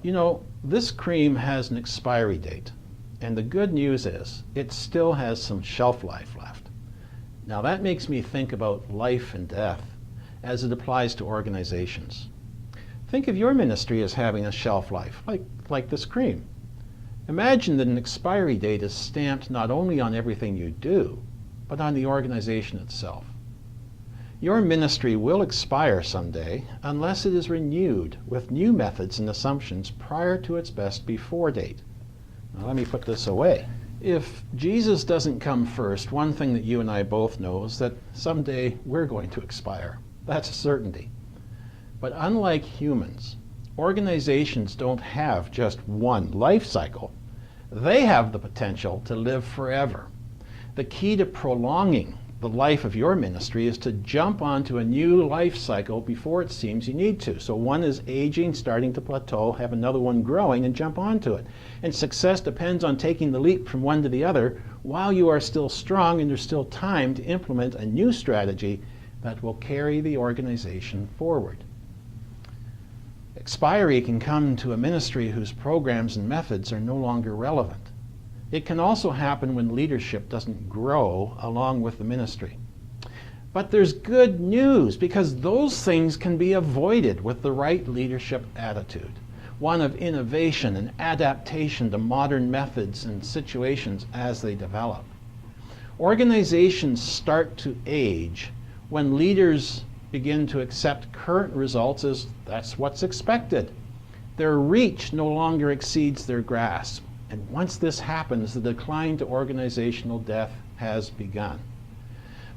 You know, this cream has an expiry date, and the good news is it still has some shelf life left. Now that makes me think about life and death as it applies to organizations. Think of your ministry as having a shelf life, like this cream. Imagine that an expiry date is stamped not only on everything you do, but on the organization itself. Your ministry will expire someday unless it is renewed with new methods and assumptions prior to its best before date. Now let me put this away. If Jesus doesn't come first, one thing that you and I both know is that someday we're going to expire. That's a certainty. But unlike humans, organizations don't have just one life cycle. They have the potential to live forever. The key to prolonging the life of your ministry is to jump onto a new life cycle before it seems you need to. So one is aging, starting to plateau, have another one growing, and jump onto it. And success depends on taking the leap from one to the other while you are still strong and there's still time to implement a new strategy that will carry the organization forward. Expiry can come to a ministry whose programs and methods are no longer relevant. It can also happen when leadership doesn't grow along with the ministry. But there's good news, because those things can be avoided with the right leadership attitude, one of innovation and adaptation to modern methods and situations as they develop. Organizations start to age when leaders begin to accept current results as that's what's expected. Their reach no longer exceeds their grasp. And once this happens, the decline to organizational death has begun.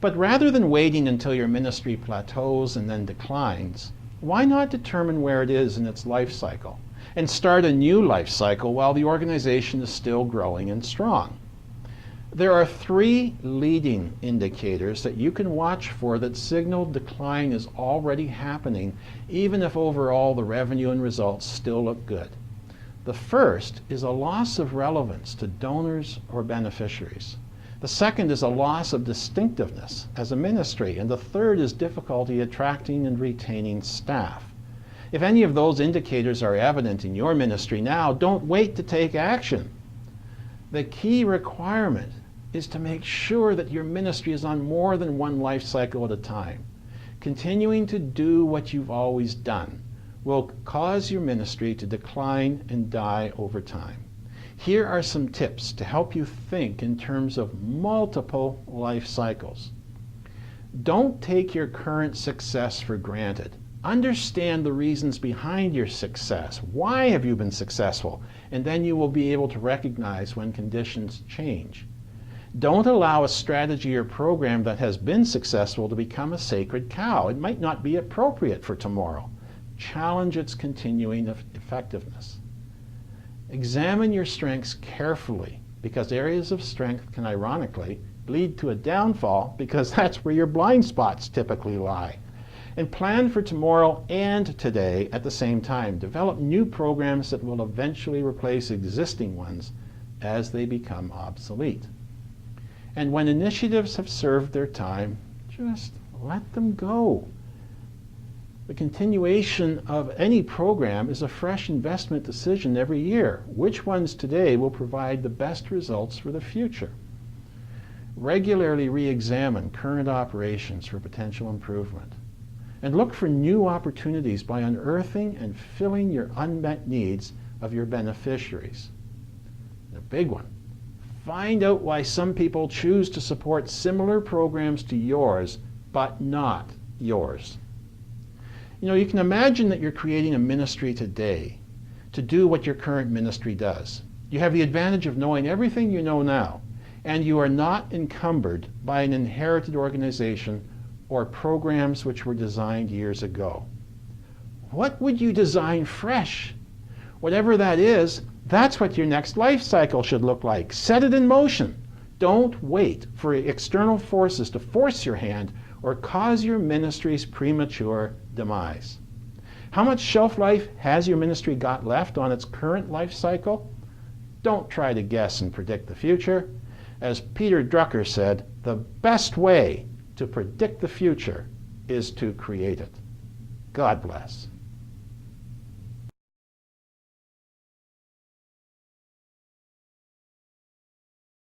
But rather than waiting until your ministry plateaus and then declines, why not determine where it is in its life cycle and start a new life cycle while the organization is still growing and strong? There are 3 leading indicators that you can watch for that signal decline is already happening, even if overall the revenue and results still look good. The first is a loss of relevance to donors or beneficiaries. The second is a loss of distinctiveness as a ministry, and the third is difficulty attracting and retaining staff. If any of those indicators are evident in your ministry now, don't wait to take action. The key requirement is to make sure that your ministry is on more than one life cycle at a time. Continuing to do what you've always done will cause your ministry to decline and die over time. Here are some tips to help you think in terms of multiple life cycles. Don't take your current success for granted. Understand the reasons behind your success. Why have you been successful? And then you will be able to recognize when conditions change. Don't allow a strategy or program that has been successful to become a sacred cow. It might not be appropriate for tomorrow. Challenge its continuing effectiveness. Examine your strengths carefully, because areas of strength can ironically lead to a downfall, because that's where your blind spots typically lie. And plan for tomorrow and today at the same time. Develop new programs that will eventually replace existing ones as they become obsolete. And when initiatives have served their time, just let them go. The continuation of any program is a fresh investment decision every year. Which ones today will provide the best results for the future? Regularly re-examine current operations for potential improvement. And look for new opportunities by unearthing and filling your unmet needs of your beneficiaries. The big one. Find out why some people choose to support similar programs to yours, but not yours. You know, you can imagine that you're creating a ministry today to do what your current ministry does. You have the advantage of knowing everything you know now, and you are not encumbered by an inherited organization or programs which were designed years ago. What would you design fresh? Whatever that is, that's what your next life cycle should look like. Set it in motion. Don't wait for external forces to force your hand or cause your ministry's premature demise. How much shelf life has your ministry got left on its current life cycle? Don't try to guess and predict the future. As Peter Drucker said, the best way to predict the future is to create it. God bless.